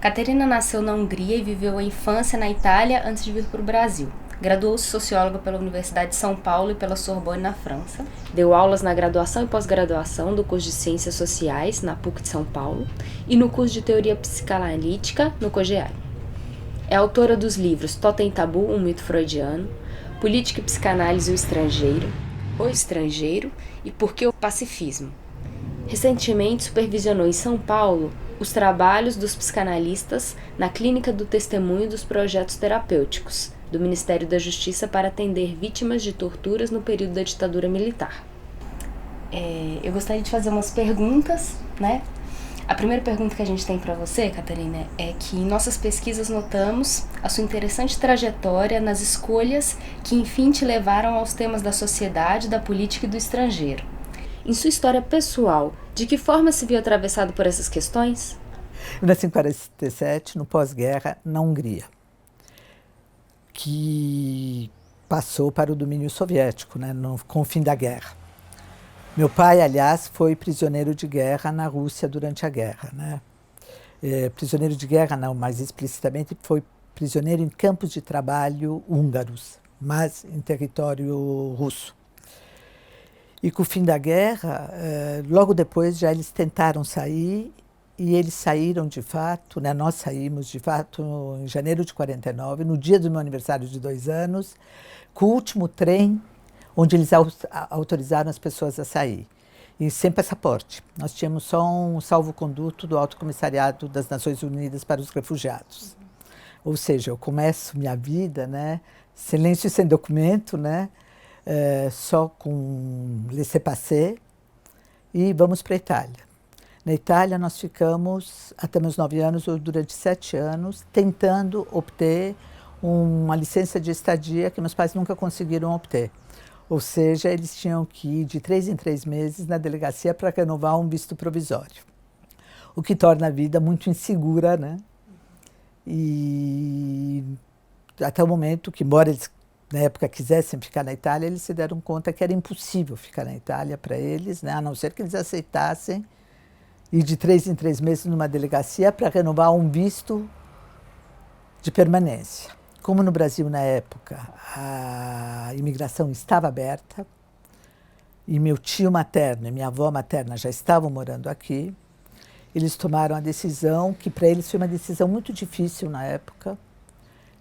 Caterina nasceu na Hungria e viveu a infância na Itália antes de vir para o Brasil. Graduou-se socióloga pela Universidade de São Paulo e pela Sorbonne, na França. Deu aulas na graduação e pós-graduação do curso de Ciências Sociais, na PUC de São Paulo, e no curso de Teoria Psicanalítica, no COGEAI. É autora dos livros Totem e Tabu, um mito freudiano, Política e Psicanálise, O Estrangeiro e Por que o Pacifismo. Recentemente supervisionou em São Paulo os trabalhos dos psicanalistas na Clínica do Testemunho dos Projetos Terapêuticos, do Ministério da Justiça para atender vítimas de torturas no período da ditadura militar. Eu gostaria de fazer umas perguntas, né? A primeira pergunta que a gente tem para você, Caterina, é que em nossas pesquisas notamos a sua interessante trajetória nas escolhas que enfim te levaram aos temas da sociedade, da política e do estrangeiro. Em sua história pessoal, de que forma se viu atravessado por essas questões? Eu nasci em 1947, no pós-guerra, na Hungria, que passou para o domínio soviético, né, com o fim da guerra. Meu pai, aliás, foi prisioneiro de guerra na Rússia durante a guerra, né? Prisioneiro de guerra, não, mais explicitamente, foi prisioneiro em campos de trabalho húngaros, mas em território russo. E com o fim da guerra, logo depois já eles tentaram sair e eles saíram de fato, né? Nós saímos de fato em janeiro de 49, no dia do meu aniversário de 2 anos, com o último trem onde eles autorizaram as pessoas a sair. E sem passaporte. Nós tínhamos só um salvo-conduto do Alto Comissariado das Nações Unidas para os Refugiados. Ou seja, eu começo minha vida, né, silêncio e sem documento, né, só com laissez-passer, e vamos para a Itália. Na Itália nós ficamos, até meus 9 anos, ou durante 7 anos, tentando obter uma licença de estadia que meus pais nunca conseguiram obter. Ou seja, eles tinham que ir de 3 em 3 meses na delegacia para renovar um visto provisório. O que torna a vida muito insegura, né? E até o momento que, embora eles na época quisessem ficar na Itália, eles se deram conta que era impossível ficar na Itália para eles, né? A não ser que eles aceitassem ir de 3 em 3 meses numa delegacia para renovar um visto de permanência. Como no Brasil, na época, a imigração estava aberta e meu tio materno e minha avó materna já estavam morando aqui, eles tomaram a decisão, que para eles foi uma decisão muito difícil na época,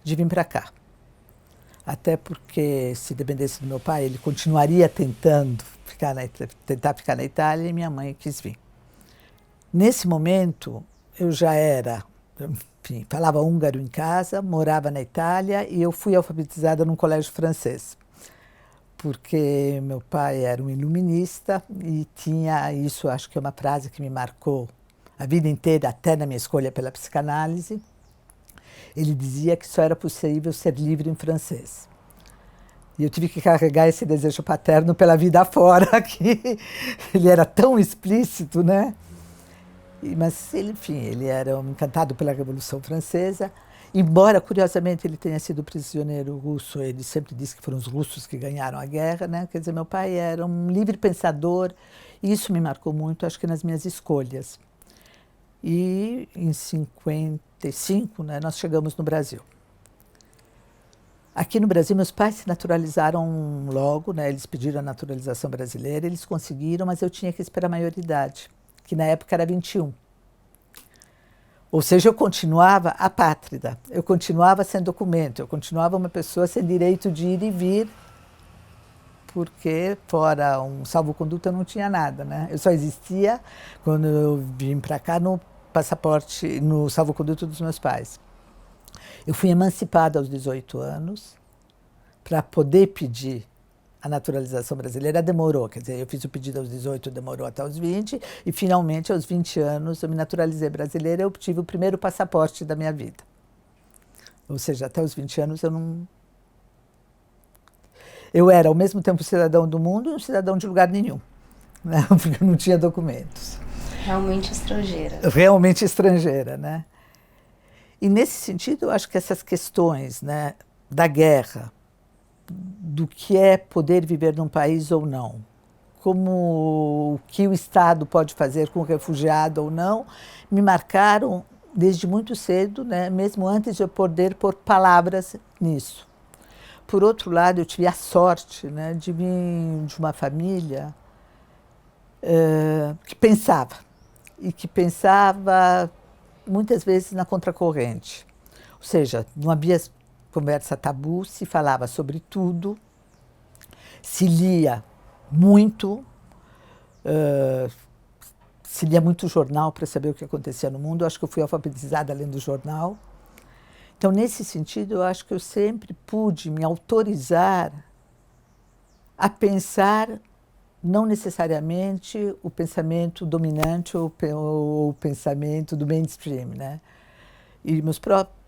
de vir para cá. Até porque, se dependesse do meu pai, ele continuaria tentando tentar ficar na Itália, e minha mãe quis vir. Nesse momento, eu já era... Enfim, falava húngaro em casa, morava na Itália e eu fui alfabetizada num colégio francês. Porque meu pai era um iluminista e tinha isso, acho que é uma frase que me marcou a vida inteira, até na minha escolha pela psicanálise. Ele dizia que só era possível ser livre em francês. E eu tive que carregar esse desejo paterno pela vida fora, que ele era tão explícito, né? Mas, enfim, ele era encantado pela Revolução Francesa. Embora, curiosamente, ele tenha sido prisioneiro russo, ele sempre disse que foram os russos que ganharam a guerra, né? Quer dizer, meu pai era um livre pensador e isso me marcou muito, acho que nas minhas escolhas. E em 55, né, nós chegamos no Brasil. Aqui no Brasil, meus pais se naturalizaram logo, né? Eles pediram a naturalização brasileira, eles conseguiram, mas eu tinha que esperar a maioridade, que na época era 21. Ou seja, eu continuava apátrida, eu continuava sem documento, eu continuava uma pessoa sem direito de ir e vir, porque fora um salvo-conduto eu não tinha nada, né? Eu só existia quando eu vim para cá no passaporte, no salvo-conduto dos meus pais. Eu fui emancipada aos 18 anos para poder pedir a naturalização brasileira. Demorou, quer dizer, eu fiz o pedido aos 18, demorou até os 20, e finalmente, aos 20 anos, eu me naturalizei brasileira e obtive o primeiro passaporte da minha vida. Ou seja, até os 20 anos eu não... Eu era, ao mesmo tempo, cidadão do mundo e um cidadão de lugar nenhum, né? Porque eu não tinha documentos. Realmente estrangeira. Realmente estrangeira, né? E, nesse sentido, eu acho que essas questões, né, da guerra, do que é poder viver num país ou não, como o que o Estado pode fazer com o refugiado ou não, me marcaram desde muito cedo, né, mesmo antes de eu poder pôr palavras nisso. Por outro lado, eu tive a sorte, né, de vir de uma família que pensava, e que pensava muitas vezes na contracorrente. Ou seja, não havia conversa tabu, se falava sobre tudo, se lia muito, se lia muito jornal para saber o que acontecia no mundo. Eu acho que eu fui alfabetizada lendo jornal. Então, nesse sentido, eu acho que eu sempre pude me autorizar a pensar não necessariamente o pensamento dominante ou o pensamento do mainstream, né? E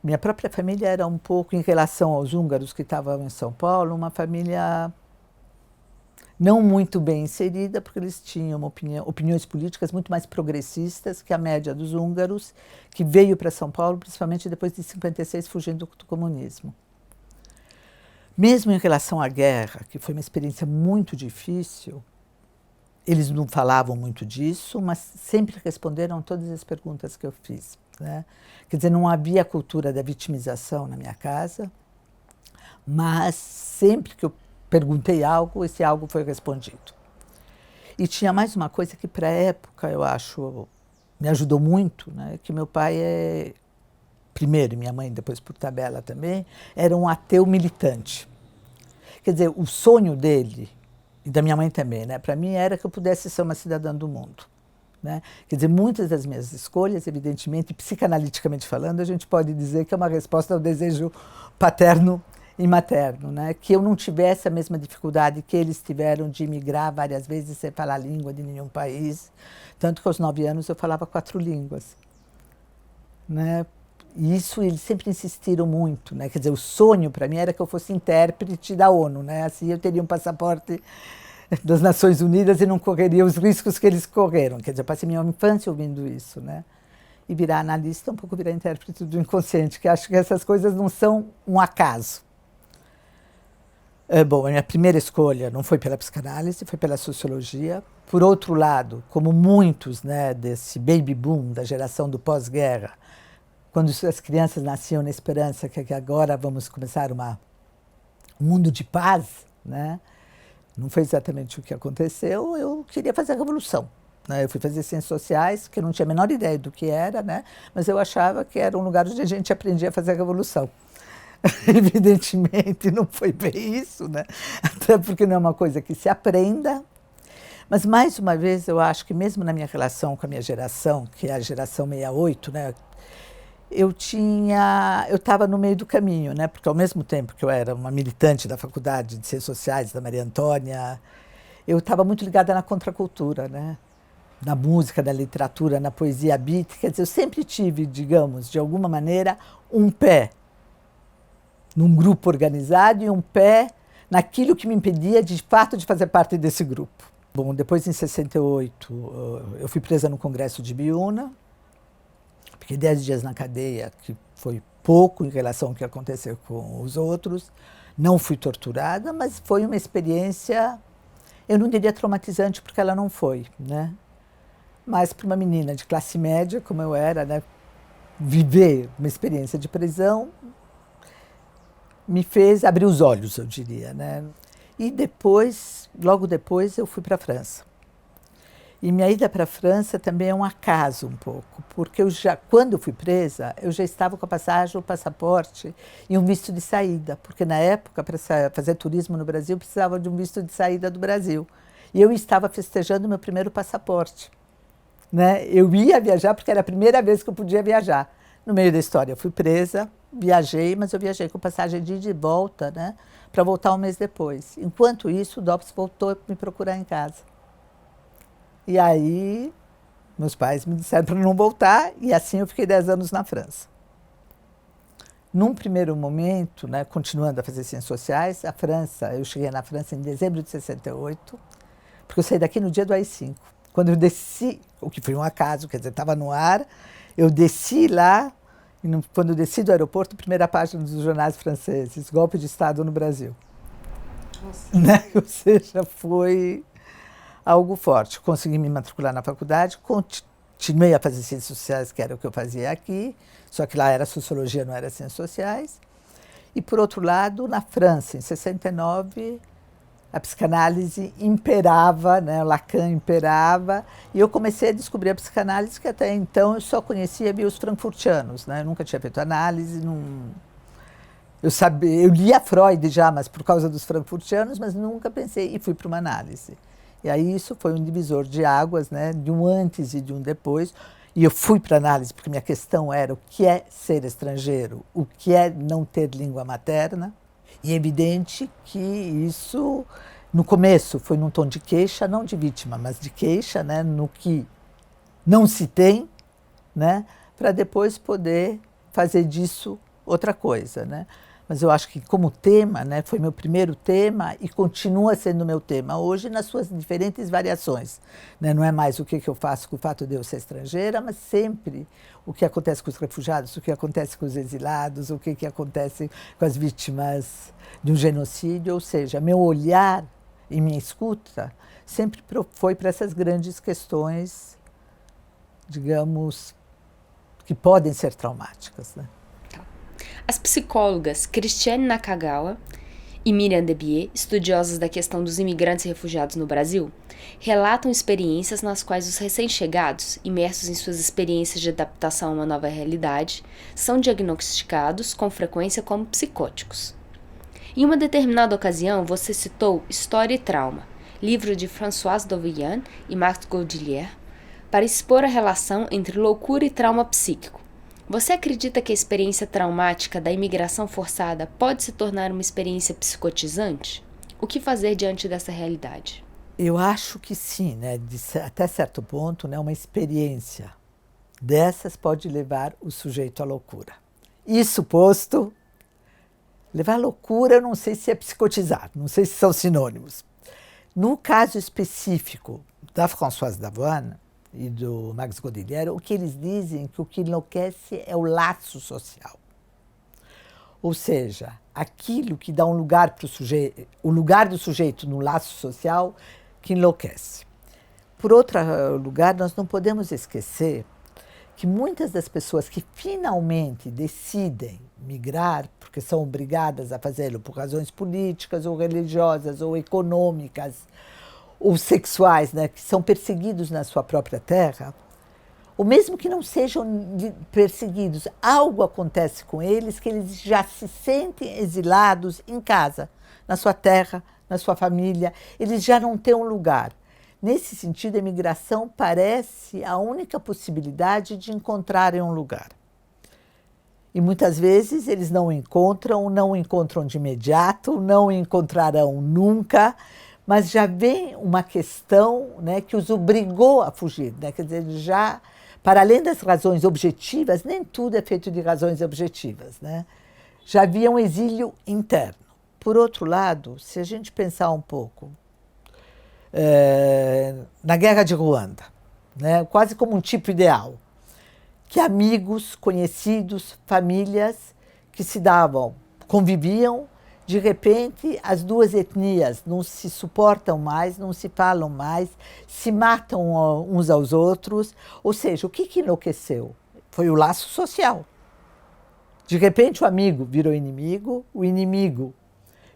minha própria família era um pouco, em relação aos húngaros que estavam em São Paulo, uma família não muito bem inserida, porque eles tinham opiniões políticas muito mais progressistas que a média dos húngaros, que veio para São Paulo, principalmente depois de 56, fugindo do comunismo. Mesmo em relação à guerra, que foi uma experiência muito difícil, eles não falavam muito disso, mas sempre responderam todas as perguntas que eu fiz, né? Quer dizer, não havia a cultura da vitimização na minha casa, mas sempre que eu perguntei algo, esse algo foi respondido. E tinha mais uma coisa que, para a época, eu acho, me ajudou muito, né? Que meu pai primeiro, e minha mãe depois por tabela também, era um ateu militante. Quer dizer, o sonho dele, e da minha mãe também, né, para mim era que eu pudesse ser uma cidadã do mundo, né? Quer dizer, muitas das minhas escolhas, evidentemente, psicanaliticamente falando, a gente pode dizer que é uma resposta ao desejo paterno e materno, né? Que eu não tivesse a mesma dificuldade que eles tiveram de emigrar várias vezes sem falar a língua de nenhum país. Tanto que aos 9 anos eu falava 4 línguas, né? E isso eles sempre insistiram muito, né? Quer dizer, o sonho para mim era que eu fosse intérprete da ONU, né? Assim eu teria um passaporte das Nações Unidas e não correria os riscos que eles correram. Quer dizer, eu passei minha infância ouvindo isso, né? E virar analista, um pouco virar intérprete do inconsciente, que acho que essas coisas não são um acaso. Bom, a minha primeira escolha não foi pela psicanálise, foi pela sociologia. Por outro lado, como muitos, né, desse baby boom, da geração do pós-guerra, quando as crianças nasciam na esperança que agora vamos começar um mundo de paz, né? Não foi exatamente o que aconteceu, eu queria fazer a revolução, né? Eu fui fazer ciências sociais, que eu não tinha a menor ideia do que era, né? Mas eu achava que era um lugar onde a gente aprendia a fazer a revolução. Evidentemente não foi bem isso, né? Até porque não é uma coisa que se aprenda. Mas, mais uma vez, eu acho que mesmo na minha relação com a minha geração, que é a geração 68, né? Eu estava no meio do caminho, né? Porque ao mesmo tempo que eu era uma militante da Faculdade de Ciências Sociais da Maria Antônia, eu estava muito ligada na contracultura, né? Na música, na literatura, na poesia beat. Quer dizer, eu sempre tive, digamos, de alguma maneira, um pé num grupo organizado e um pé naquilo que me impedia, de fato, de fazer parte desse grupo. Bom, depois, em 68, eu fui presa no Congresso de Biúna. Fiquei 10 dias na cadeia, que foi pouco em relação ao que aconteceu com os outros. Não fui torturada, mas foi uma experiência, eu não diria traumatizante, porque ela não foi, né? Mas para uma menina de classe média, como eu era, né, viver uma experiência de prisão me fez abrir os olhos, eu diria, né? E depois, logo depois, eu fui para a França. E minha ida para a França também é um acaso um pouco, porque quando eu fui presa, eu já estava com a passagem, o passaporte e um visto de saída, porque na época, para fazer turismo no Brasil, precisava de um visto de saída do Brasil. E eu estava festejando meu primeiro passaporte, né? Eu ia viajar porque era a primeira vez que eu podia viajar. No meio da história, eu fui presa, viajei, mas eu viajei com passagem de ida e volta, né? Para voltar um mês depois. Enquanto isso, o DOPS voltou a me procurar em casa. E aí, meus pais me disseram para não voltar, e assim eu fiquei 10 anos na França. Num primeiro momento, né, continuando a fazer ciências sociais, eu cheguei na França em dezembro de 68, porque eu saí daqui no dia do AI-5. Quando eu desci, o que foi um acaso, quer dizer, estava no ar, eu desci lá, e quando eu desci do aeroporto, primeira página dos jornais franceses, golpe de Estado no Brasil. Nossa. Né? Ou seja, foi algo forte. Consegui me matricular na faculdade, continuei a fazer ciências sociais, que era o que eu fazia aqui, só que lá era sociologia, não era ciências sociais. E, por outro lado, na França, em 69, a psicanálise imperava, né? O Lacan imperava, e eu comecei a descobrir a psicanálise, que até então eu só conhecia os frankfurtianos, né? Eu nunca tinha feito análise, eu lia Freud já, mas por causa dos frankfurtianos, mas nunca pensei, e fui para uma análise. E aí isso foi um divisor de águas, né? De um antes e de um depois. E eu fui para a análise porque minha questão era o que é ser estrangeiro, o que é não ter língua materna. E é evidente que isso, no começo, foi num tom de queixa, não de vítima, mas de queixa, né? No que não se tem, né? Para depois poder fazer disso outra coisa, né? Mas eu acho que como tema, né, foi meu primeiro tema e continua sendo meu tema hoje nas suas diferentes variações. Né? Não é mais o que eu faço com o fato de eu ser estrangeira, mas sempre o que acontece com os refugiados, o que acontece com os exilados, o que acontece com as vítimas de um genocídio. Ou seja, meu olhar e minha escuta sempre foi para essas grandes questões, digamos, que podem ser traumáticas, né? As psicólogas Christiane Nakagawa e Miriam Debier, estudiosas da questão dos imigrantes e refugiados no Brasil, relatam experiências nas quais os recém-chegados, imersos em suas experiências de adaptação a uma nova realidade, são diagnosticados com frequência como psicóticos. Em uma determinada ocasião, você citou História e Trauma, livro de Françoise Dovillain e Max Gaudilier, para expor a relação entre loucura e trauma psíquico. Você acredita que a experiência traumática da imigração forçada pode se tornar uma experiência psicotizante? O que fazer diante dessa realidade? Eu acho que sim, né? Até certo ponto, né? Uma experiência dessas pode levar o sujeito à loucura. Isso posto, levar à loucura eu não sei se é psicotizar, não sei se são sinônimos. No caso específico da Françoise Dovillain e do Max Gaudilier, o que eles dizem que o que enlouquece é o laço social. Ou seja, aquilo que dá um lugar para o sujeito, o lugar do sujeito no laço social que enlouquece. Por outro lugar, nós não podemos esquecer que muitas das pessoas que finalmente decidem migrar, porque são obrigadas a fazê-lo por razões políticas ou religiosas ou econômicas, ou sexuais, né, que são perseguidos na sua própria terra, ou mesmo que não sejam perseguidos, algo acontece com eles que eles já se sentem exilados em casa, na sua terra, na sua família, eles já não têm um lugar. Nesse sentido, a imigração parece a única possibilidade de encontrarem um lugar. E muitas vezes eles não encontram de imediato, não encontrarão nunca, mas já vem uma questão, né, que os obrigou a fugir. Né? Quer dizer, já, para além das razões objetivas, nem tudo é feito de razões objetivas. Né? Já havia um exílio interno. Por outro lado, se a gente pensar um pouco na Guerra de Ruanda, né, quase como um tipo ideal, que amigos, conhecidos, famílias que se davam, conviviam, de repente, as duas etnias não se suportam mais, não se falam mais, se matam uns aos outros. Ou seja, o que enlouqueceu? Foi o laço social. De repente, o amigo virou inimigo, o inimigo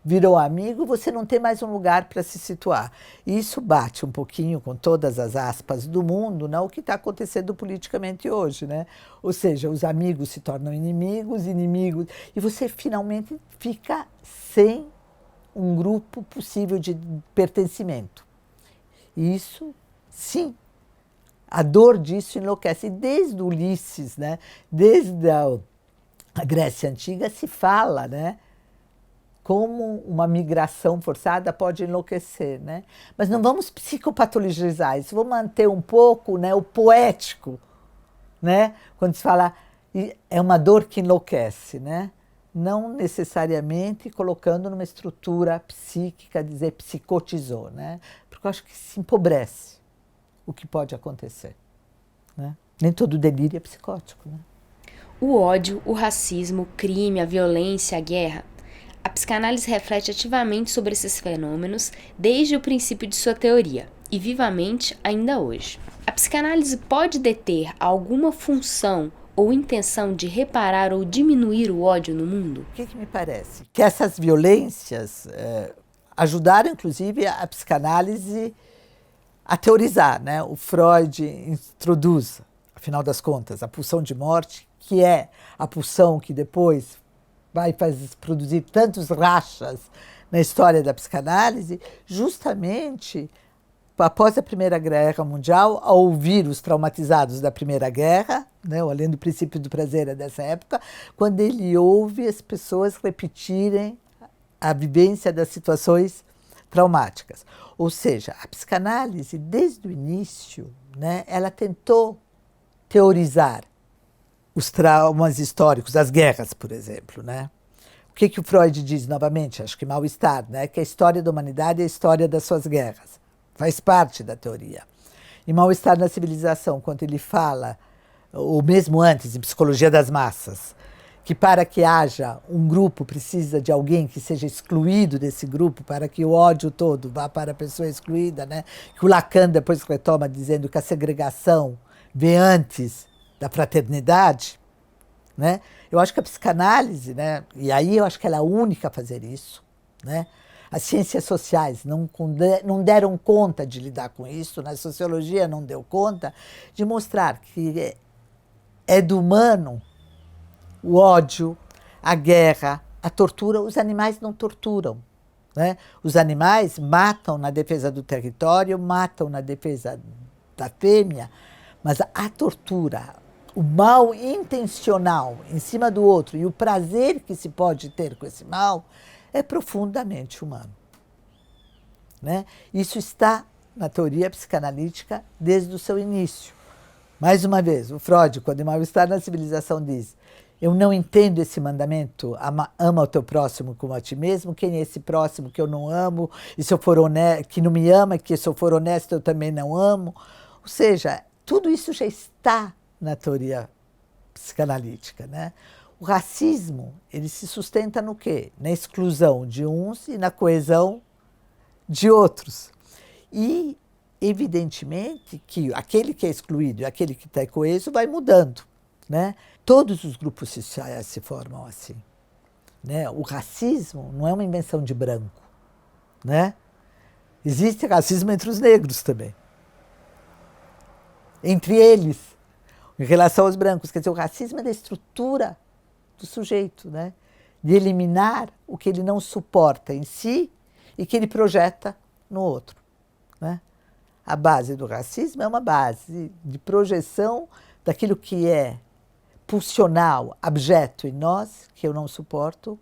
virou amigo, você não tem mais um lugar para se situar. E isso bate um pouquinho com todas as aspas do mundo, né, o que está acontecendo politicamente hoje. Né? Ou seja, os amigos se tornam inimigos, e você finalmente fica sem um grupo possível de pertencimento. Isso, sim, a dor disso enlouquece. E desde Ulisses, né, desde a Grécia Antiga, se fala, né, como uma migração forçada pode enlouquecer, né? Mas não vamos psicopatologizar isso, vamos manter um pouco, né, o poético, né? Quando se fala é uma dor que enlouquece, né? Não necessariamente colocando numa estrutura psíquica, dizer psicotizou, né? Porque eu acho que se empobrece o que pode acontecer, né? Nem todo delírio é psicótico, né? O ódio, o racismo, o crime, a violência, a guerra. A psicanálise reflete ativamente sobre esses fenômenos desde o princípio de sua teoria e vivamente ainda hoje. A psicanálise pode deter alguma função ou intenção de reparar ou diminuir o ódio no mundo? O que me parece? Que essas violências ajudaram, inclusive, a psicanálise a teorizar, né? O Freud introduz, afinal das contas, a pulsão de morte, que é a pulsão que depois vai produzir tantos rachas na história da psicanálise, justamente após a Primeira Guerra Mundial, ao ouvir os traumatizados da Primeira Guerra, né, além do princípio do prazer é dessa época, quando ele ouve as pessoas repetirem a vivência das situações traumáticas. Ou seja, a psicanálise, desde o início, né, ela tentou teorizar os traumas históricos, as guerras, por exemplo, né? O que o Freud diz novamente? Acho que mal-estar, né? Que a história da humanidade é a história das suas guerras. Faz parte da teoria. E Mal-Estar na Civilização, quando ele fala, ou mesmo antes, em Psicologia das Massas, que para que haja um grupo precisa de alguém que seja excluído desse grupo, para que o ódio todo vá para a pessoa excluída, né? Que o Lacan depois retoma dizendo que a segregação vem antes da fraternidade, né? Eu acho que a psicanálise, né? E aí eu acho que ela é a única a fazer isso, né? As ciências sociais não deram conta de lidar com isso, né? A sociologia não deu conta de mostrar que é do humano o ódio, a guerra, a tortura. Os animais não torturam, né? Os animais matam na defesa do território, matam na defesa da fêmea, mas a tortura, o mal intencional em cima do outro e o prazer que se pode ter com esse mal é profundamente humano, né? Isso está na teoria psicanalítica desde o seu início. Mais uma vez, o Freud, quando em Mal-Estar na Civilização, diz: eu não entendo esse mandamento, ama o teu próximo como a ti mesmo, quem é esse próximo que eu não amo, e se eu for honesto, que não me ama, que se eu for honesto eu também não amo. Ou seja, tudo isso já está na teoria psicanalítica, né? O racismo, ele se sustenta no quê? Na exclusão de uns e na coesão de outros. E, evidentemente, que aquele que é excluído e aquele que está coeso vai mudando, né? Todos os grupos sociais se formam assim, né? O racismo não é uma invenção de branco, né? Existe racismo entre os negros também. Entre eles, em relação aos brancos. Quer dizer, o racismo é da estrutura do sujeito, né? De eliminar o que ele não suporta em si e que ele projeta no outro, né? A base do racismo é uma base de projeção daquilo que é pulsional, abjeto em nós, que eu não suporto,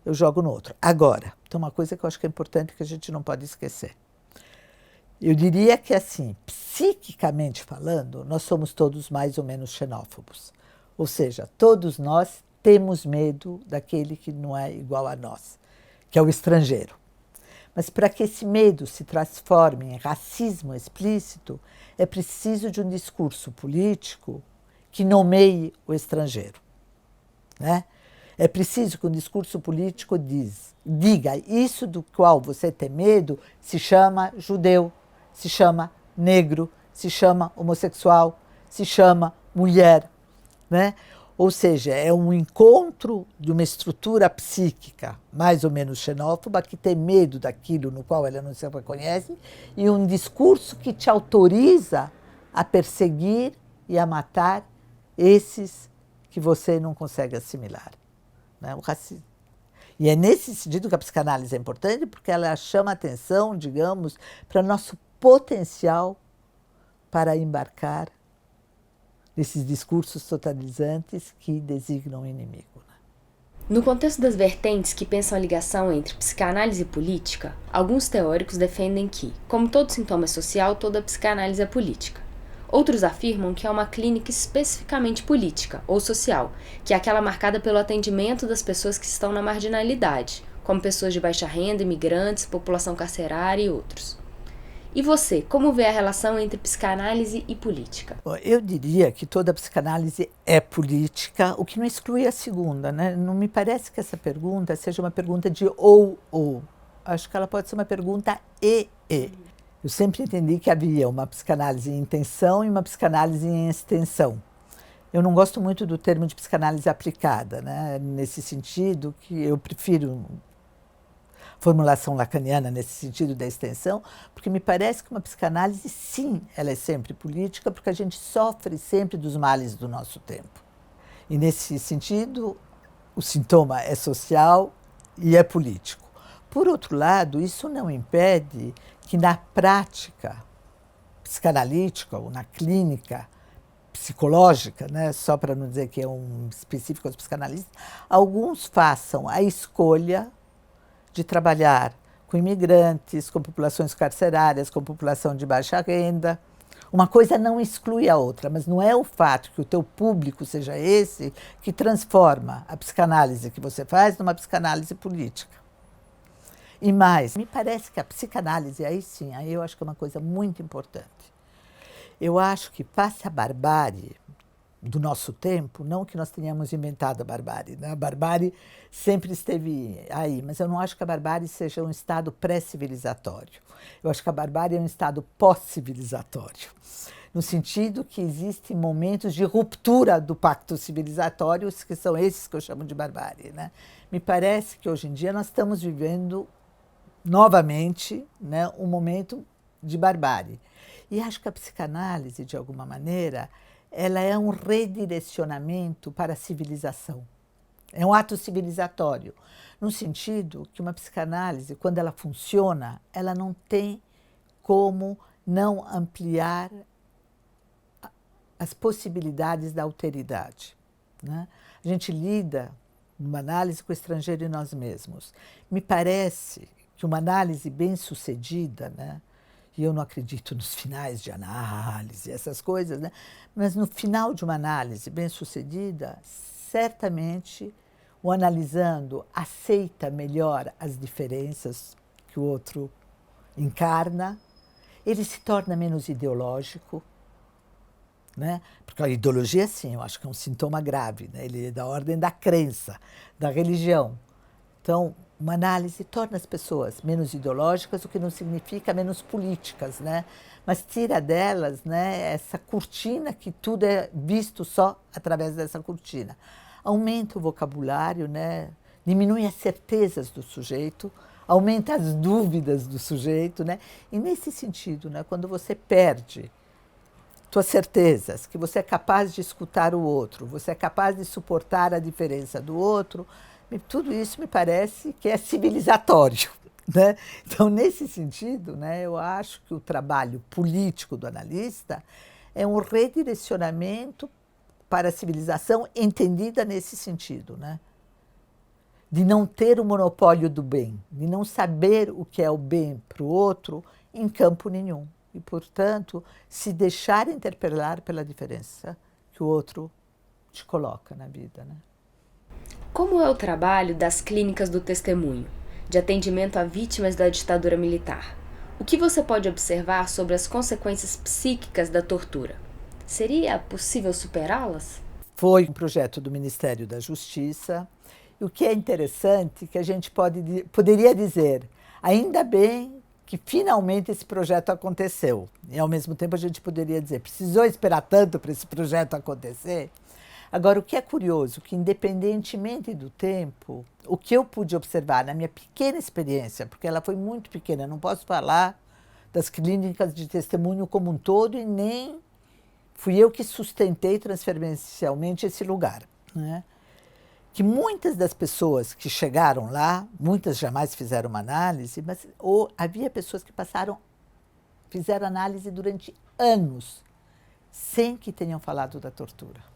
eu jogo no outro. Agora, tem uma coisa que eu acho que é importante que a gente não pode esquecer. Eu diria que, assim, psiquicamente falando, nós somos todos mais ou menos xenófobos. Ou seja, todos nós temos medo daquele que não é igual a nós, que é o estrangeiro. Mas para que esse medo se transforme em racismo explícito, é preciso de um discurso político que nomeie o estrangeiro, né? É preciso que um discurso político diga: isso do qual você tem medo se chama judeu, se chama negro, se chama homossexual, se chama mulher, né? Ou seja, é um encontro de uma estrutura psíquica mais ou menos xenófoba, que tem medo daquilo no qual ela não se reconhece, e um discurso que te autoriza a perseguir e a matar esses que você não consegue assimilar, né? O racismo. E é nesse sentido que a psicanálise é importante, porque ela chama atenção, digamos, para nosso potencial para embarcar nesses discursos totalizantes que designam o inimigo. No contexto das vertentes que pensam a ligação entre psicanálise e política, alguns teóricos defendem que, como todo sintoma social, toda psicanálise é política. Outros afirmam que é uma clínica especificamente política ou social, que é aquela marcada pelo atendimento das pessoas que estão na marginalidade, como pessoas de baixa renda, imigrantes, população carcerária e outros. E você, como vê a relação entre psicanálise e política? Eu diria que toda psicanálise é política, o que não exclui a segunda, né? Não me parece que essa pergunta seja uma pergunta de ou. Acho que ela pode ser uma pergunta e. Eu sempre entendi que havia uma psicanálise em intenção e uma psicanálise em extensão. Eu não gosto muito do termo de psicanálise aplicada, né? Nesse sentido que eu prefiro formulação lacaniana nesse sentido da extensão, porque me parece que uma psicanálise, sim, ela é sempre política, porque a gente sofre sempre dos males do nosso tempo. E nesse sentido, o sintoma é social e é político. Por outro lado, isso não impede que na prática psicanalítica ou na clínica psicológica, né, só para não dizer que é um específico aos psicanalistas, alguns façam a escolha de trabalhar com imigrantes, com populações carcerárias, com população de baixa renda. Uma coisa não exclui a outra, mas não é o fato que o teu público seja esse que transforma a psicanálise que você faz numa psicanálise política. E mais, me parece que a psicanálise, aí sim, aí eu acho que é uma coisa muito importante. Eu acho que passa a barbárie do nosso tempo, não que nós tenhamos inventado a barbárie, né? A barbárie sempre esteve aí, mas eu não acho que a barbárie seja um estado pré-civilizatório. Eu acho que a barbárie é um estado pós-civilizatório, no sentido que existem momentos de ruptura do pacto civilizatório, que são esses que eu chamo de barbárie, né? Me parece que hoje em dia nós estamos vivendo novamente, né, um momento de barbárie. E acho que a psicanálise, de alguma maneira, ela é um redirecionamento para a civilização. É um ato civilizatório, no sentido que uma psicanálise, quando ela funciona, ela não tem como não ampliar as possibilidades da alteridade, né? A gente lida, numa análise, com o estrangeiro e nós mesmos. Me parece que uma análise bem-sucedida, né? E eu não acredito nos finais de análise, essas coisas, né? Mas no final de uma análise bem-sucedida, certamente o analisando aceita melhor as diferenças que o outro encarna, ele se torna menos ideológico, né? Porque a ideologia, sim, eu acho que é um sintoma grave, né? Ele é da ordem da crença, da religião. Então, uma análise torna as pessoas menos ideológicas, o que não significa menos políticas, né? Mas tira delas, né, essa cortina que tudo é visto só através dessa cortina. Aumenta o vocabulário, né? Diminui as certezas do sujeito, aumenta as dúvidas do sujeito, né? E nesse sentido, né, quando você perde suas certezas, que você é capaz de escutar o outro, você é capaz de suportar a diferença do outro, tudo isso me parece que é civilizatório, né? Então, nesse sentido, né, eu acho que o trabalho político do analista é um redirecionamento para a civilização entendida nesse sentido, né? De não ter o monopólio do bem, de não saber o que é o bem para o outro em campo nenhum. E, portanto, se deixar interpelar pela diferença que o outro te coloca na vida, né? Como é o trabalho das clínicas do testemunho, de atendimento a vítimas da ditadura militar? O que você pode observar sobre as consequências psíquicas da tortura? Seria possível superá-las? Foi um projeto do Ministério da Justiça. E o que é interessante, que a gente poderia dizer, ainda bem que finalmente esse projeto aconteceu. E, ao mesmo tempo, a gente poderia dizer, precisou esperar tanto para esse projeto acontecer? Agora, o que é curioso, que independentemente do tempo, o que eu pude observar na minha pequena experiência, porque ela foi muito pequena, não posso falar das clínicas de testemunho como um todo e nem fui eu que sustentei transferencialmente esse lugar, né? Que muitas das pessoas que chegaram lá, muitas jamais fizeram uma análise, mas havia pessoas que fizeram análise durante anos, sem que tenham falado da tortura.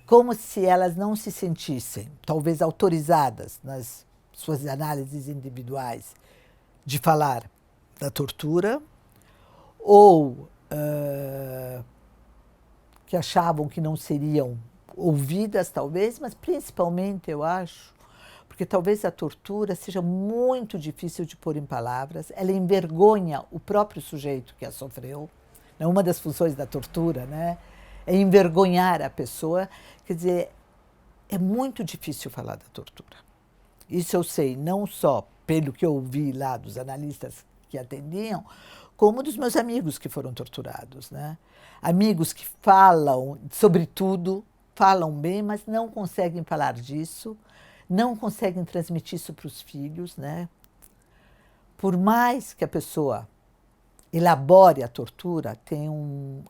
Como se elas não se sentissem, talvez autorizadas nas suas análises individuais, de falar da tortura, ou que achavam que não seriam ouvidas, talvez, mas principalmente, eu acho, porque talvez a tortura seja muito difícil de pôr em palavras, ela envergonha o próprio sujeito que a sofreu. Uma das funções da tortura, né, é envergonhar a pessoa. Quer dizer, é muito difícil falar da tortura. Isso eu sei, não só pelo que eu ouvi lá dos analistas que atendiam, como dos meus amigos que foram torturados, né? Amigos que falam sobre tudo, falam bem, mas não conseguem falar disso, não conseguem transmitir isso para os filhos, né? Por mais que a pessoa elabore a tortura, tem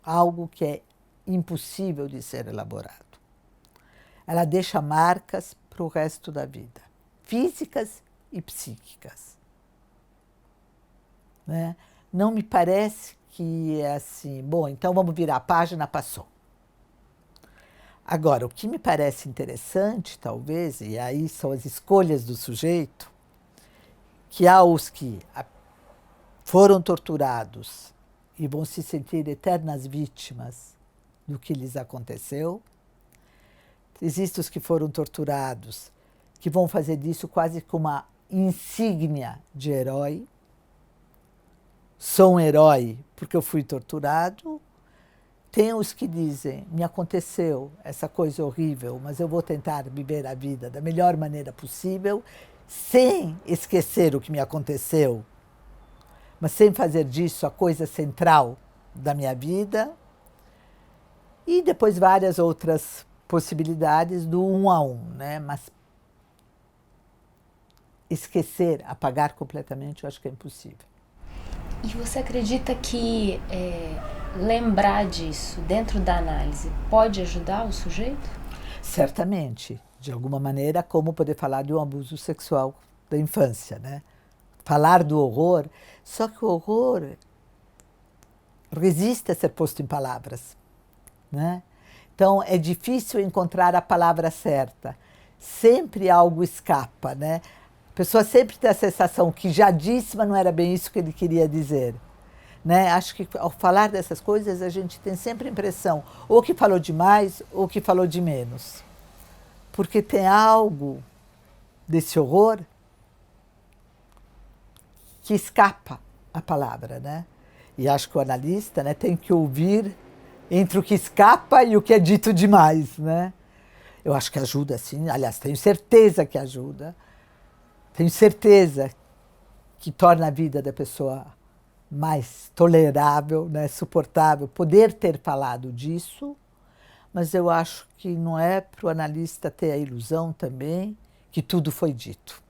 algo que é impossível de ser elaborado. Ela deixa marcas para o resto da vida, físicas e psíquicas. Né? Não me parece que é assim, bom, então vamos virar a página, passou. Agora, o que me parece interessante, talvez, e aí são as escolhas do sujeito, que há os que foram torturados e vão se sentir eternas vítimas do que lhes aconteceu. Existem os que foram torturados, que vão fazer disso quase como uma insígnia de herói. Sou um herói porque eu fui torturado. Tem os que dizem, me aconteceu essa coisa horrível, mas eu vou tentar viver a vida da melhor maneira possível, sem esquecer o que me aconteceu, mas sem fazer disso a coisa central da minha vida. E depois várias outras possibilidades do um a um, né? Mas esquecer, apagar completamente, eu acho que é impossível. E você acredita que lembrar disso dentro da análise pode ajudar o sujeito? Certamente, de alguma maneira, como poder falar de um abuso sexual da infância, né? Falar do horror, só que o horror resiste a ser posto em palavras, né? Então, é difícil encontrar a palavra certa. Sempre algo escapa, né? A pessoa sempre tem a sensação que já disse, mas não era bem isso que ele queria dizer. Né? Acho que ao falar dessas coisas, a gente tem sempre a impressão ou que falou demais ou que falou de menos. Porque tem algo desse horror que escapa a palavra, né? E acho que o analista, né, tem que ouvir entre o que escapa e o que é dito demais, né? Eu acho que ajuda, sim. Aliás, tenho certeza que ajuda. Tenho certeza que torna a vida da pessoa mais tolerável, né, suportável, poder ter falado disso, mas eu acho que não é para o analista ter a ilusão também que tudo foi dito.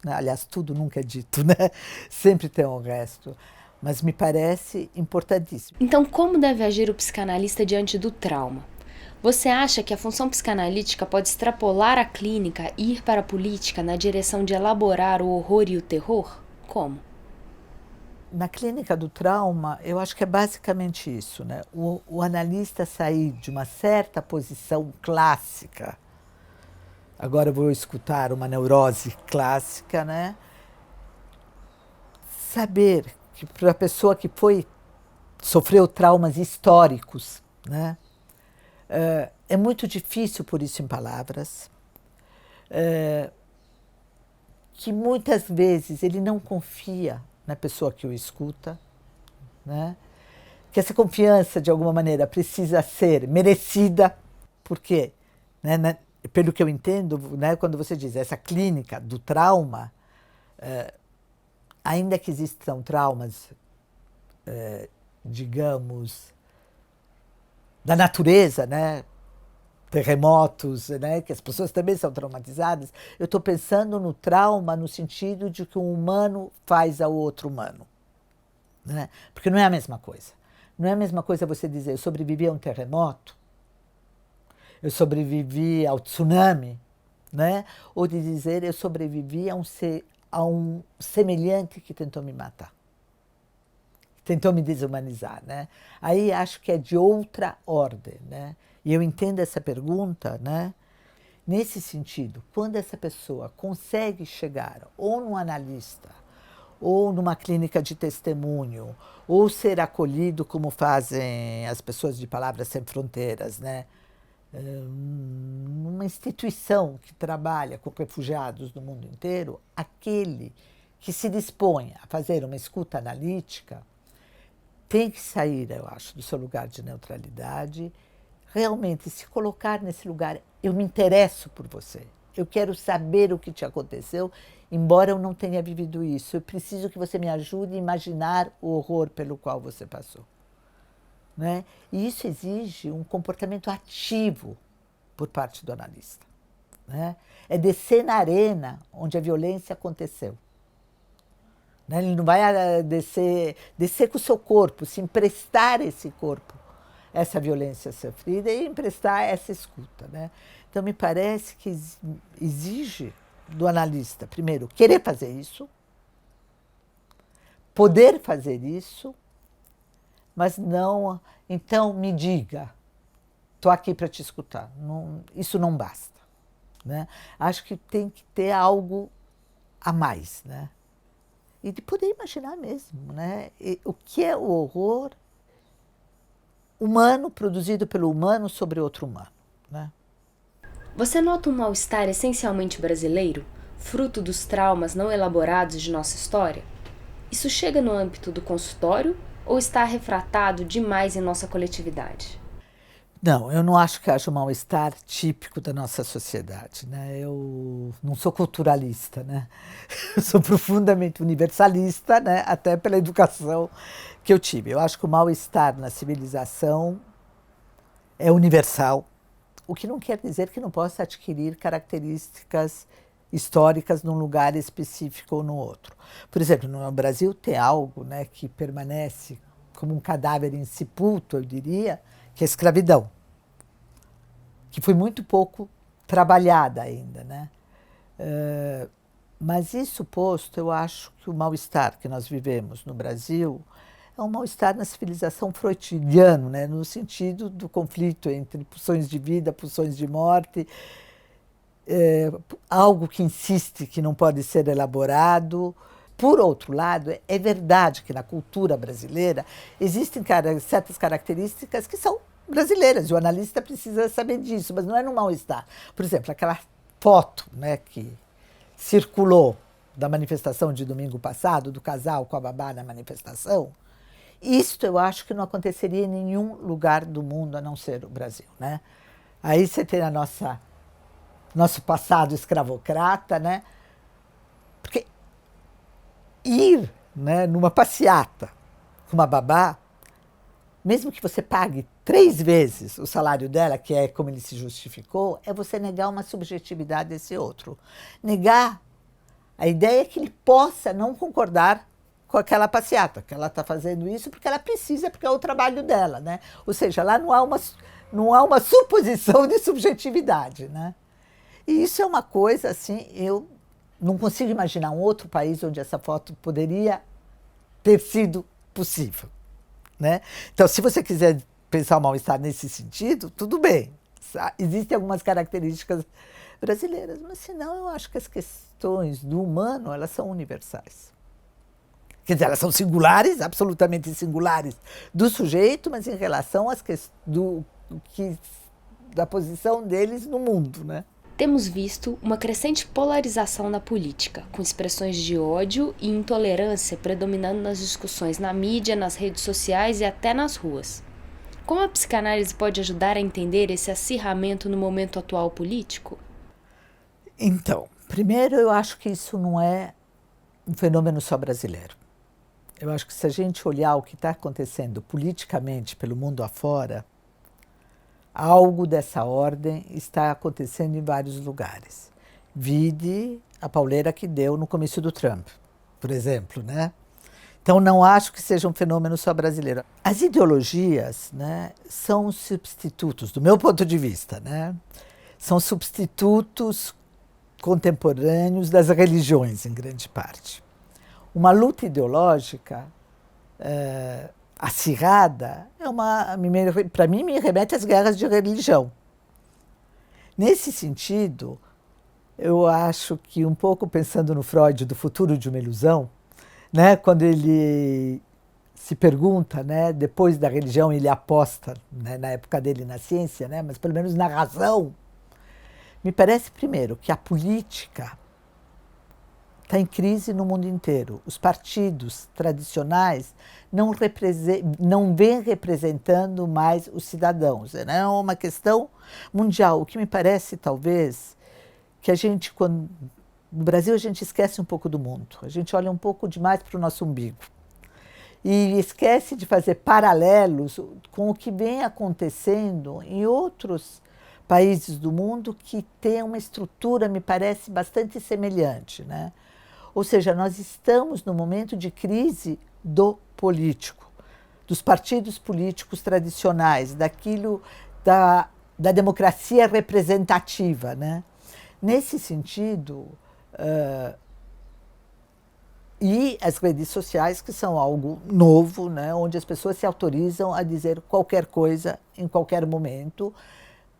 Né? Aliás, tudo nunca é dito, né? Sempre tem o resto. Mas me parece importantíssimo. Então, como deve agir o psicanalista diante do trauma? Você acha que a função psicanalítica pode extrapolar a clínica e ir para a política na direção de elaborar o horror e o terror? Como? Na clínica do trauma, eu acho que é basicamente isso, né? O analista sair de uma certa posição clássica. Agora eu vou escutar uma neurose clássica, né? Saber que para a pessoa que sofreu traumas históricos, né? É muito difícil pôr isso em palavras, que muitas vezes ele não confia na pessoa que o escuta, né? Que essa confiança, de alguma maneira, precisa ser merecida, porque, né, pelo que eu entendo, né, quando você diz essa clínica do trauma, ainda que existam traumas, digamos, da natureza, né? Terremotos, né? Que as pessoas também são traumatizadas. Eu estou pensando no trauma no sentido de que um humano faz ao outro humano. Né? Porque não é a mesma coisa. Não é a mesma coisa você dizer eu sobrevivi a um terremoto, eu sobrevivi ao tsunami, né? Ou de dizer eu sobrevivi a um semelhante que tentou me matar. Tentou me desumanizar, né? Aí acho que é de outra ordem, né? E eu entendo essa pergunta, né? Nesse sentido, quando essa pessoa consegue chegar ou num analista, ou numa clínica de testemunho, ou ser acolhido como fazem as pessoas de Palavras Sem Fronteiras, né? Numa instituição que trabalha com refugiados do mundo inteiro, aquele que se dispõe a fazer uma escuta analítica tem que sair, eu acho, do seu lugar de neutralidade, realmente se colocar nesse lugar. Eu me interesso por você. Eu quero saber o que te aconteceu, embora eu não tenha vivido isso. Eu preciso que você me ajude a imaginar o horror pelo qual você passou. Né? E isso exige um comportamento ativo por parte do analista. Né? É descer na arena onde a violência aconteceu. Né? Ele não vai descer com o seu corpo, se emprestar esse corpo, essa violência sofrida e emprestar essa escuta. Né? Então, me parece que exige do analista, primeiro, querer fazer isso, poder fazer isso, mas não, então me diga, estou aqui para te escutar. Não, isso não basta. Né? Acho que tem que ter algo a mais. Né? E de poder imaginar mesmo, né? O que é o horror humano produzido pelo humano sobre outro humano. Né? Você nota um mal-estar essencialmente brasileiro, fruto dos traumas não elaborados de nossa história? Isso chega no âmbito do consultório ou está refratado demais em nossa coletividade? Não, eu não acho que haja um mal-estar típico da nossa sociedade. Né? Eu não sou culturalista, né? Eu sou profundamente universalista, né? Até pela educação que eu tive. Eu acho que o mal-estar na civilização é universal, o que não quer dizer que não possa adquirir características históricas num lugar específico ou no outro. Por exemplo, no Brasil tem algo, né, que permanece como um cadáver insepulto, eu diria, que é a escravidão, que foi muito pouco trabalhada ainda. Né? Mas isso posto, eu acho que o mal-estar que nós vivemos no Brasil é um mal-estar na civilização freudiano, né? No sentido do conflito entre pulsões de vida, pulsões de morte, algo que insiste que não pode ser elaborado. Por outro lado, é verdade que na cultura brasileira existem certas características que são brasileiras, e o analista precisa saber disso, mas não é no mal-estar. Por exemplo, aquela foto, né, que circulou da manifestação de domingo passado, do casal com a babá na manifestação, isto eu acho que não aconteceria em nenhum lugar do mundo a não ser o Brasil. Né? Aí você tem nosso passado escravocrata, né? Porque ir, né, numa passeata com uma babá, mesmo que você pague 3 vezes o salário dela, que é como ele se justificou, é você negar uma subjetividade desse outro. Negar a ideia que ele possa não concordar com aquela passeata, que ela está fazendo isso porque ela precisa, porque é o trabalho dela. Né? Ou seja, lá não há uma suposição de subjetividade. Né? E isso é uma coisa, assim, eu não consigo imaginar um outro país onde essa foto poderia ter sido possível. Né? Então, se você quiser pensar o mal-estar nesse sentido, tudo bem. Existem algumas características brasileiras, mas senão eu acho que as questões do humano, elas são universais. Quer dizer, elas são singulares, absolutamente singulares do sujeito, mas em relação da posição deles no mundo. Né? Temos visto uma crescente polarização na política, com expressões de ódio e intolerância predominando nas discussões na mídia, nas redes sociais e até nas ruas. Como a psicanálise pode ajudar a entender esse acirramento no momento atual político? Então, primeiro eu acho que isso não é um fenômeno só brasileiro. Eu acho que se a gente olhar o que está acontecendo politicamente pelo mundo afora, algo dessa ordem está acontecendo em vários lugares. Vide a pauleira que deu no comício do Trump, por exemplo. Né? Então, não acho que seja um fenômeno só brasileiro. As ideologias, né, são substitutos, do meu ponto de vista, né, são substitutos contemporâneos das religiões, em grande parte. Uma luta ideológica acirrada, para mim, me remete às guerras de religião. Nesse sentido, eu acho que, um pouco pensando no Freud, do futuro de uma ilusão, né, quando ele se pergunta, né, depois da religião, ele aposta, né, na época dele, na ciência, né, mas pelo menos na razão, me parece, primeiro, que a política está em crise no mundo inteiro. Os partidos tradicionais não vêm representando mais os cidadãos. Né? É uma questão mundial. O que me parece, talvez, que a gente, no Brasil, a gente esquece um pouco do mundo. A gente olha um pouco demais para o nosso umbigo. E esquece de fazer paralelos com o que vem acontecendo em outros países do mundo que têm uma estrutura, me parece, bastante semelhante, né? Ou seja, nós estamos no momento de crise do político, dos partidos políticos tradicionais, daquilo da democracia representativa, né? Nesse sentido, e as redes sociais, que são algo novo, né, onde as pessoas se autorizam a dizer qualquer coisa em qualquer momento,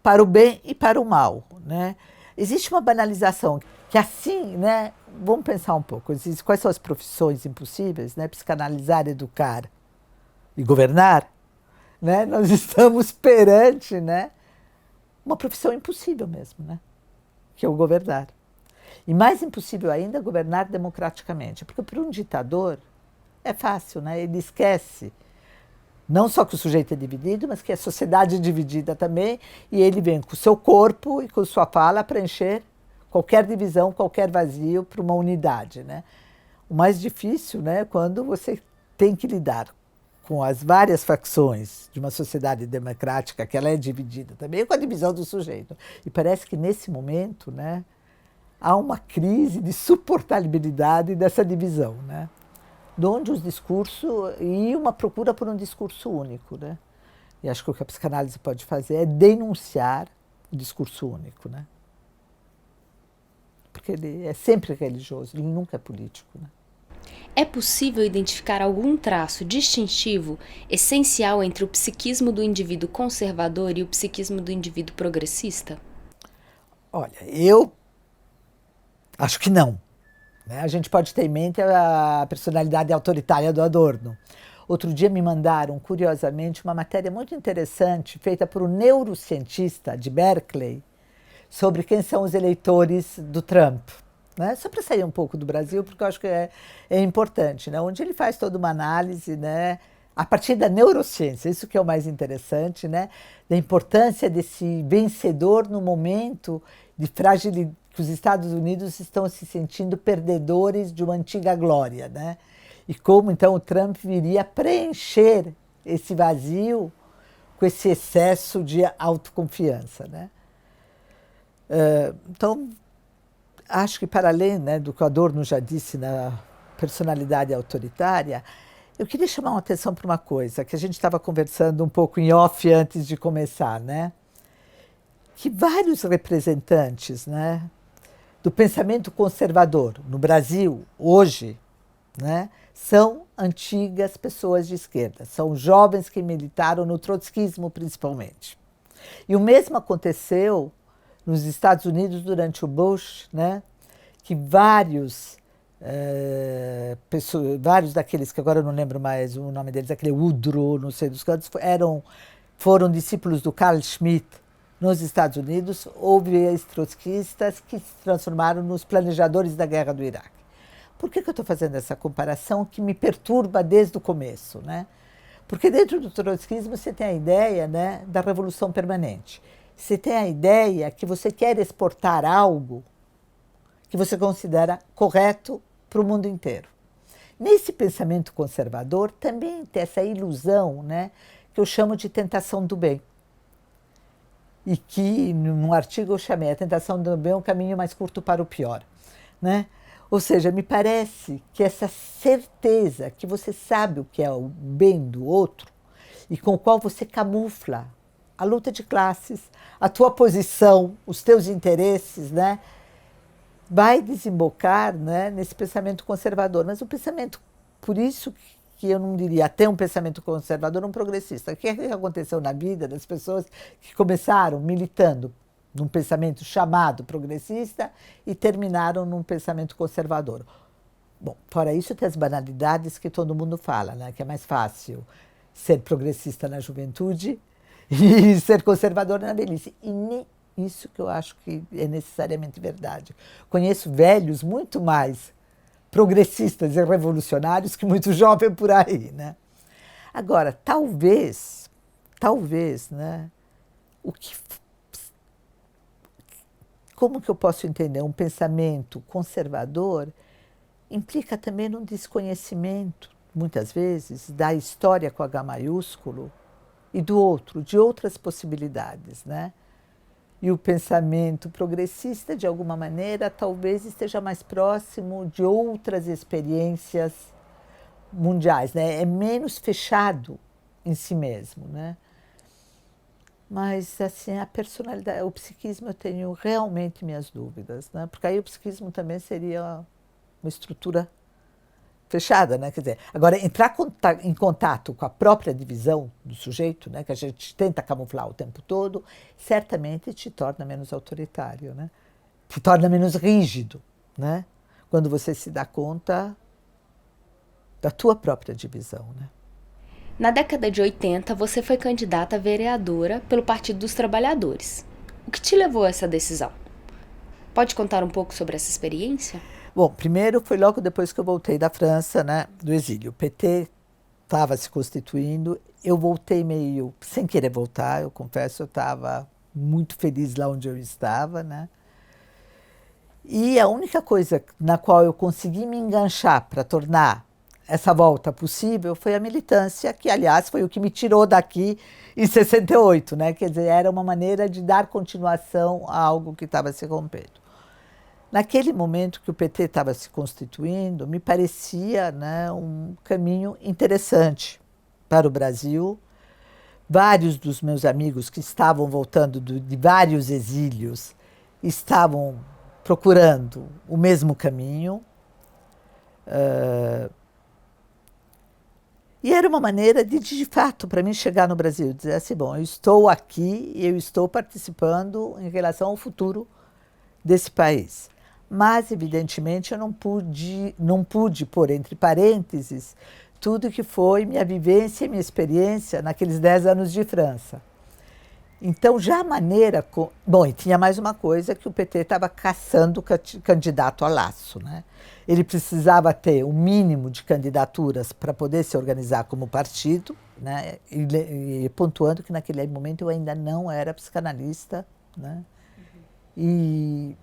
para o bem e para o mal, né? Existe uma banalização que assim, né, vamos pensar um pouco, quais são as profissões impossíveis, né? Psicanalizar, educar e governar, né? Nós estamos perante, né, uma profissão impossível mesmo, né? Que é o governar. E mais impossível ainda, governar democraticamente. Porque para um ditador é fácil, né? Ele esquece não só que o sujeito é dividido, mas que a sociedade é dividida também, e ele vem com o seu corpo e com sua fala preencher qualquer divisão, qualquer vazio para uma unidade, né? O mais difícil, né, quando você tem que lidar com as várias facções de uma sociedade democrática, que ela é dividida também, com a divisão do sujeito. E parece que nesse momento, né, há uma crise de suportabilidade dessa divisão, né? De onde os discursos e uma procura por um discurso único, né? E acho que o que a psicanálise pode fazer é denunciar o discurso único, né? Porque ele é sempre religioso, ele nunca é político, né? É possível identificar algum traço distintivo essencial entre o psiquismo do indivíduo conservador e o psiquismo do indivíduo progressista? Olha, eu acho que não. Né? A gente pode ter em mente a personalidade autoritária do Adorno. Outro dia me mandaram, curiosamente, uma matéria muito interessante feita por um neurocientista de Berkeley sobre quem são os eleitores do Trump. Né? Só para sair um pouco do Brasil, porque eu acho que é importante, né? Onde ele faz toda uma análise, né, a partir da neurociência, isso que é o mais interessante, né, da importância desse vencedor no momento de fragilidade, que os Estados Unidos estão se sentindo perdedores de uma antiga glória, né? E como então o Trump viria preencher esse vazio com esse excesso de autoconfiança, né? Então, acho que para além, né, do que o Adorno já disse na personalidade autoritária, eu queria chamar uma atenção para uma coisa que a gente estava conversando um pouco em off antes de começar, né? Que vários representantes, né, do pensamento conservador no Brasil, hoje, né, são antigas pessoas de esquerda, são jovens que militaram no trotskismo, principalmente. E o mesmo aconteceu nos Estados Unidos durante o Bush, né, que vários daqueles, que agora eu não lembro mais o nome deles, aquele Woodrow, não sei dos cantos, foram discípulos do Carl Schmitt. Nos Estados Unidos, houve ex-trotskistas que se transformaram nos planejadores da guerra do Iraque. Por que eu estou fazendo essa comparação que me perturba desde o começo, né? Porque dentro do trotskismo você tem a ideia, né, da revolução permanente. Você tem a ideia que você quer exportar algo que você considera correto para o mundo inteiro. Nesse pensamento conservador também tem essa ilusão, né, que eu chamo de tentação do bem. E que, num artigo, eu chamei a tentação do bem o caminho mais curto para o pior, né? Ou seja, me parece que essa certeza que você sabe o que é o bem do outro e com o qual você camufla a luta de classes, a tua posição, os teus interesses, né, vai desembocar, né, nesse pensamento conservador. Mas o pensamento, por isso que eu não diria até um pensamento conservador, um progressista. O que aconteceu na vida das pessoas que começaram militando num pensamento chamado progressista e terminaram num pensamento conservador? Bom, fora isso tem as banalidades que todo mundo fala, né? Que é mais fácil ser progressista na juventude e ser conservador na velhice. E nem isso que eu acho que é necessariamente verdade. Conheço velhos muito mais progressistas e revolucionários que muito jovem por aí, né? Agora, talvez, né, como que eu posso entender um pensamento conservador implica também um desconhecimento, muitas vezes, da história com H maiúsculo e do outro, de outras possibilidades, né? E o pensamento progressista, de alguma maneira, talvez esteja mais próximo de outras experiências mundiais, né? É menos fechado em si mesmo, né? Mas, assim, a personalidade, o psiquismo, eu tenho realmente minhas dúvidas, né? Porque aí o psiquismo também seria uma estrutura fechada, né? Quer dizer, agora, entrar em contato com a própria divisão do sujeito, né? Que a gente tenta camuflar o tempo todo, certamente te torna menos autoritário, né? Te torna menos rígido, né? Quando você se dá conta da tua própria divisão, né? Na década de 80, você foi candidata a vereadora pelo Partido dos Trabalhadores. O que te levou a essa decisão? Pode contar um pouco sobre essa experiência? Bom, primeiro foi logo depois que eu voltei da França, né, do exílio. O PT estava se constituindo, eu voltei meio sem querer voltar, eu confesso, eu estava muito feliz lá onde eu estava, né? E a única coisa na qual eu consegui me enganchar para tornar essa volta possível foi a militância, que, aliás, foi o que me tirou daqui em 68, né? Quer dizer, era uma maneira de dar continuação a algo que estava se rompendo. Naquele momento que o PT estava se constituindo, me parecia, né, um caminho interessante para o Brasil. Vários dos meus amigos que estavam voltando de vários exílios estavam procurando o mesmo caminho. E era uma maneira de fato, para mim chegar no Brasil, dizer assim, bom, eu estou aqui e eu estou participando em relação ao futuro desse país. Mas, evidentemente, eu não pude pôr entre parênteses tudo que foi minha vivência e minha experiência naqueles 10 anos de França. Então, já a maneira... Bom, e tinha mais uma coisa, que o PT estava caçando candidato a laço, né? Ele precisava ter um mínimo de candidaturas para poder se organizar como partido, né? E pontuando que naquele momento eu ainda não era psicanalista, né? E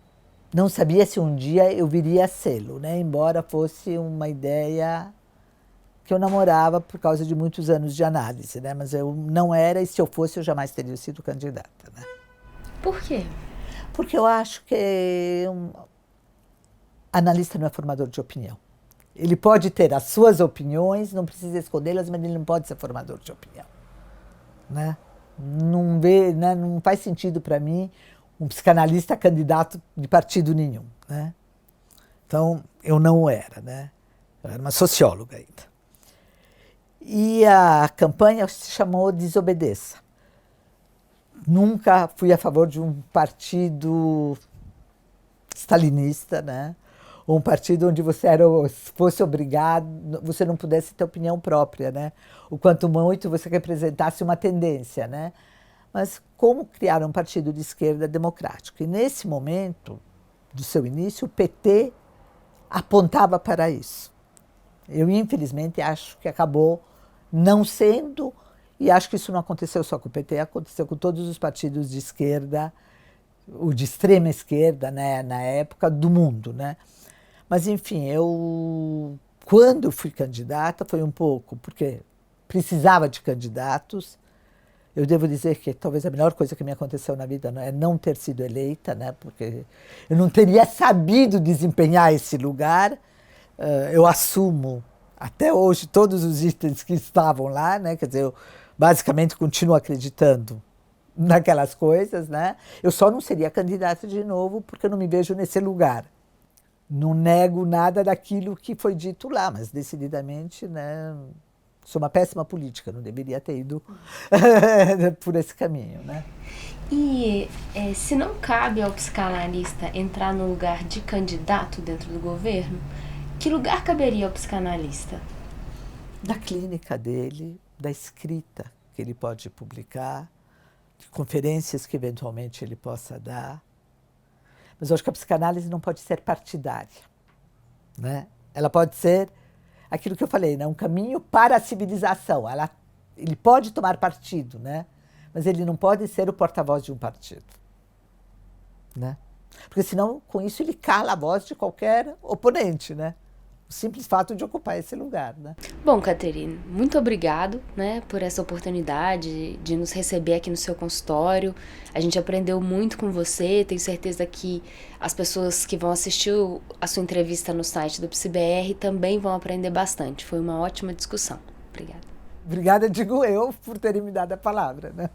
não sabia se um dia eu viria a sê-lo, né? Embora fosse uma ideia que eu namorava por causa de muitos anos de análise, né? Mas eu não era, e se eu fosse, eu jamais teria sido candidata, né? Por quê? Porque eu acho que analista não é formador de opinião. Ele pode ter as suas opiniões, não precisa escondê-las, mas ele não pode ser formador de opinião, né? Não faz sentido para mim um psicanalista candidato de partido nenhum, né? Então, eu não era, né? Eu era uma socióloga ainda. E a campanha se chamou Desobedeça. Nunca fui a favor de um partido stalinista, né? Ou um partido onde você fosse obrigado, você não pudesse ter opinião própria, né? O quanto muito você representasse uma tendência, né? Mas como criar um partido de esquerda democrático? E nesse momento do seu início, o PT apontava para isso. Eu, infelizmente, acho que acabou não sendo, e acho que isso não aconteceu só com o PT, aconteceu com todos os partidos de esquerda, ou de extrema esquerda, né, na época do mundo, né? Mas, enfim, quando fui candidata, foi um pouco porque precisava de candidatos. Eu devo dizer que talvez a melhor coisa que me aconteceu na vida é não ter sido eleita, né? Porque eu não teria sabido desempenhar esse lugar. Eu assumo até hoje todos os itens que estavam lá, né? Quer dizer, eu basicamente continuo acreditando naquelas coisas, né? Eu só não seria candidata de novo porque eu não me vejo nesse lugar. Não nego nada daquilo que foi dito lá, mas decididamente, né? Sou uma péssima política, não deveria ter ido por esse caminho, né? E se não cabe ao psicanalista entrar no lugar de candidato dentro do governo, que lugar caberia ao psicanalista? Da clínica dele, da escrita que ele pode publicar, de conferências que eventualmente ele possa dar. Mas eu acho que a psicanálise não pode ser partidária, né? Ela pode ser aquilo que eu falei, né? Um caminho para a civilização. Ele pode tomar partido, né? Mas ele não pode ser o porta-voz de um partido, né? Porque senão, com isso, ele cala a voz de qualquer oponente, né? O simples fato de ocupar esse lugar, né? Bom, Caterine, muito obrigado, né, por essa oportunidade de nos receber aqui no seu consultório. A gente aprendeu muito com você, tenho certeza que as pessoas que vão assistir a sua entrevista no site do PsiBR também vão aprender bastante. Foi uma ótima discussão. Obrigada. Obrigada, digo eu, por terem me dado a palavra, né?